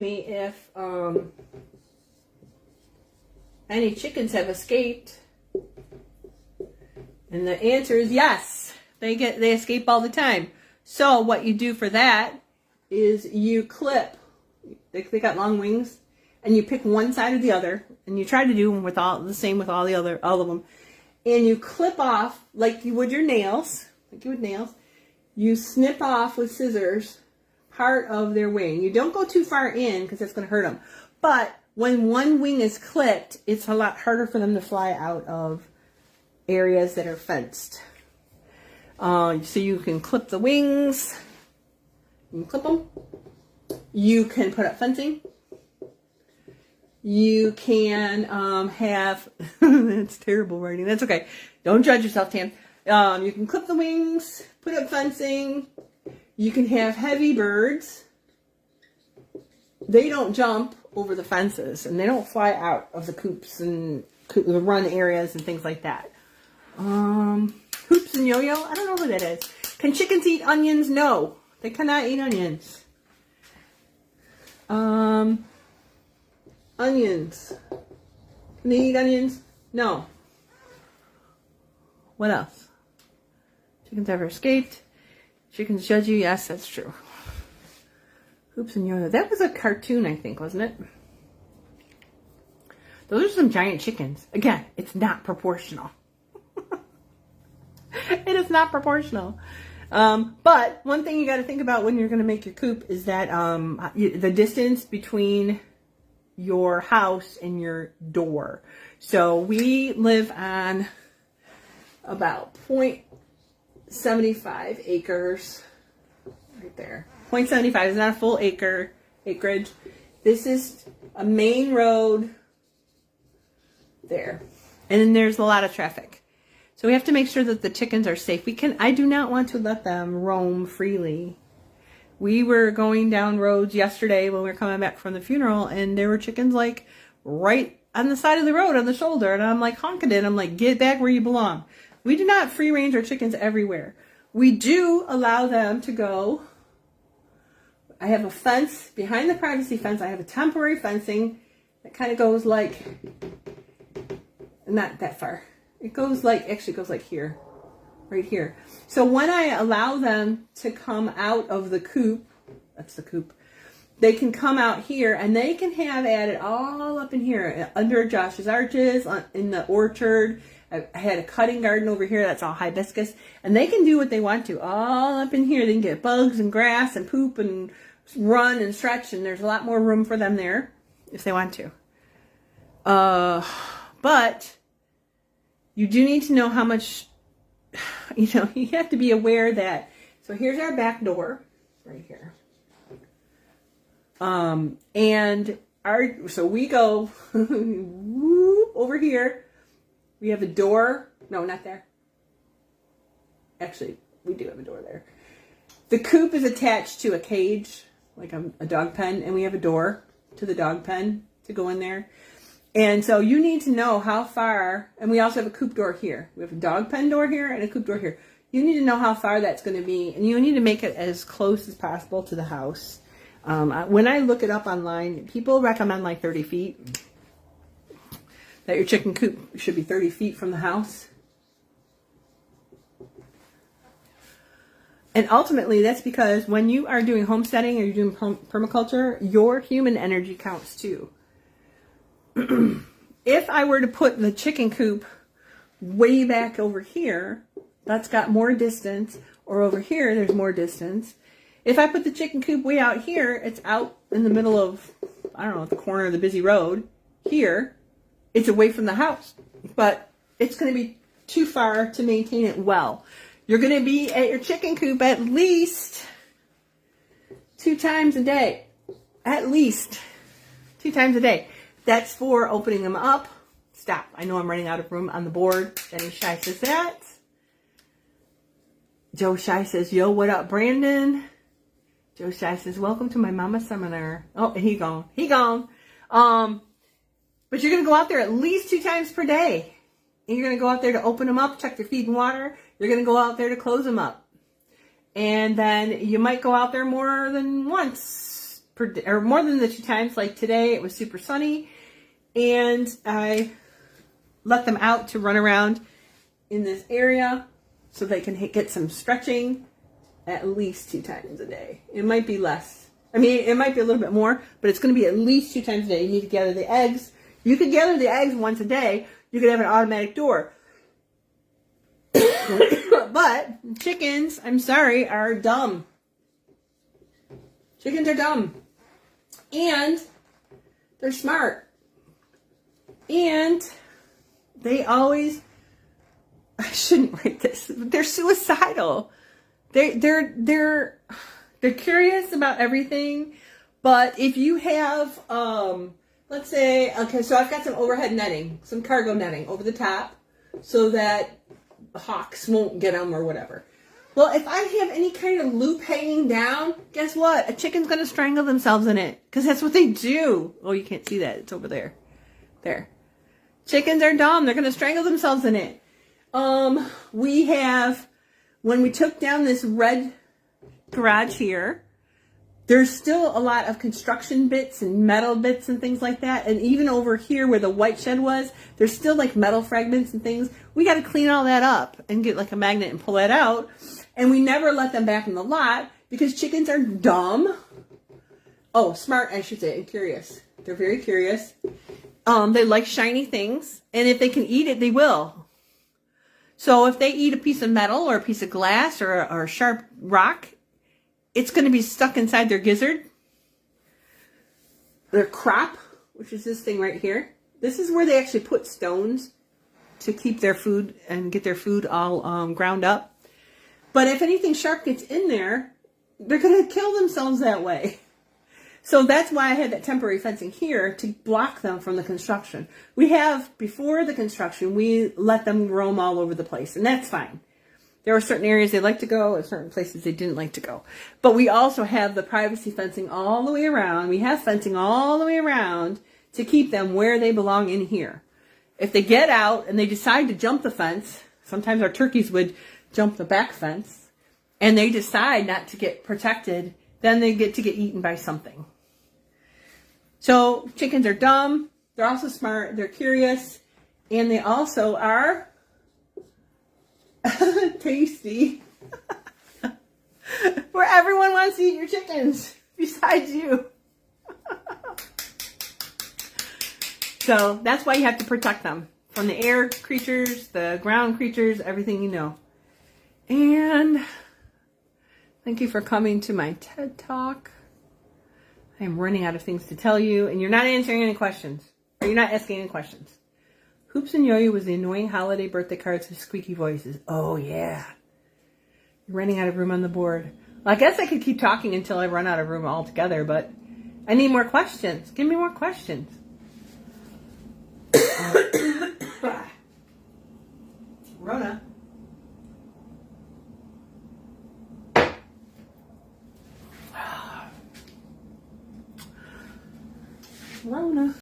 me if any chickens have escaped, and the answer is yes. They escape all the time. So what you do for that is you clip. They got long wings, and you pick one side or the other, and you try to do them with the same with all of them, and you clip off like you would your nails, You snip off with scissors part of their wing. You don't go too far in because that's going to hurt them. But when one wing is clipped, it's a lot harder for them to fly out of areas that are fenced. So you can clip the wings. You can clip them. You can put up fencing. You can have... That's terrible writing. That's okay. Don't judge yourself, Tam. You can clip the wings, put up fencing. You can have heavy birds. They don't jump over the fences, and they don't fly out of the coops and the run areas and things like that. Hoops and yo-yo, I don't know who that is. Can chickens eat onions? No, they cannot eat onions. Onions. Can they eat onions? No. What else? Chickens ever escaped? Chickens judge you? Yes, that's true. Hoops and yo-yo. That was a cartoon, I think, wasn't it? Those are some giant chickens. Again, it's not proportional. It is not proportional. But one thing you got to think about when you're going to make your coop is that the distance between your house and your door. So we live on about 0.75 acres right there. 0.75 is not a full acreage. This is a main road there. And then there's a lot of traffic. So we have to make sure that the chickens are safe. I do not want to let them roam freely. We were going down roads yesterday when we were coming back from the funeral, and there were chickens like right on the side of the road on the shoulder, and I'm like honking it. I'm like, get back where you belong. We do not free range our chickens everywhere. We do allow them to go. I have a fence behind the privacy fence. I have a temporary fencing that kind of goes like, not that far. It goes like, actually goes like here, right here. So when I allow them to come out of the coop, that's the coop, they can come out here and they can have at it all up in here, under Josh's arches, in the orchard. I had a cutting garden over here that's all hibiscus, and they can do what they want to all up in here. They can get bugs and grass and poop and run and stretch, and there's a lot more room for them there if they want to. But you do need to know how much, you have to be aware that, so here's our back door right here. So we go whoop, over here. We have a door. No, not there. Actually, we do have a door there. The coop is attached to a cage, like a dog pen, and we have a door to the dog pen to go in there. And so you need to know how far, and we also have a coop door here. We have a dog pen door here and a coop door here. You need to know how far that's going to be, and you need to make it as close as possible to the house. When I look it up online, people recommend like 30 feet. That your chicken coop should be 30 feet from the house. And ultimately, that's because when you are doing homesteading or you're doing permaculture, your human energy counts too. If I were to put the chicken coop way back over here, that's got more distance, or over here, there's more distance. If I put the chicken coop way out here, it's out in the middle of, I don't know, at the corner of the busy road here. It's away from the house, but it's going to be too far to maintain it well. You're going to be at your chicken coop at least 2 times a day. At least 2 times a day. That's for opening them up. Stop. I know I'm running out of room on the board. Jenny Shy says that. Joe Shy says, yo, what up, Brandon? Joe Shy says, welcome to my mama seminar. Oh, he gone. He gone. But you're going to go out there at least 2 times per day. And you're going to go out there to open them up, check their feed and water. You're going to go out there to close them up. And then you might go out there more than once or more than the 2 times. Like today, it was super sunny, and I let them out to run around in this area so they can get some stretching at least 2 times a day. It might be less. I mean, it might be a little bit more, but it's going to be at least 2 times a day. You need to gather the eggs. You could gather the eggs once a day. You could have an automatic door. But chickens, I'm sorry, are dumb. Chickens are dumb. And they're smart. And they always, I shouldn't write this, they're suicidal. They're curious about everything. But if you have, let's say, okay, so I've got some overhead netting, some cargo netting over the top so that hawks won't get them or whatever. Well, if I have any kind of loop hanging down, guess what? A chicken's going to strangle themselves in it because that's what they do. Oh, you can't see that. It's over there. There. Chickens are dumb. They're going to strangle themselves in it. We have, when we took down this red garage here, there's still a lot of construction bits and metal bits and things like that. And even over here where the white shed was, there's still like metal fragments and things. We got to clean all that up and get like a magnet and pull that out. And we never let them back in the lot because chickens are dumb. Oh, smart, I should say, and curious. They're very curious. They like shiny things. And if they can eat it, they will. So if they eat a piece of metal or a piece of glass or a sharp rock, it's going to be stuck inside their gizzard, their crop, which is this thing right here. This is where they actually put stones to keep their food and get their food all ground up. But if anything sharp gets in there, they're going to kill themselves that way. So that's why I had that temporary fencing here to block them from the construction. We have, before the construction, we let them roam all over the place, and that's fine. There were certain areas they liked to go and certain places they didn't like to go. But we also have the privacy fencing all the way around. We have fencing all the way around to keep them where they belong in here. If they get out and they decide to jump the fence, sometimes our turkeys would jump the back fence, and they decide not to get protected, then they get to get eaten by something. So chickens are dumb. They're also smart. They're curious. And they also are tasty. Where everyone wants to eat your chickens besides you. So that's why you have to protect them from the air creatures, the ground creatures, everything you know. And thank you for coming to my TED Talk. I am running out of things to tell you, and you're not answering any questions. Or you're not asking any questions. Hoops and Yo-Yo was the annoying holiday birthday cards with squeaky voices. Oh, yeah. You're running out of room on the board. Well, I guess I could keep talking until I run out of room altogether, but I need more questions. Give me more questions. Rona. Rona.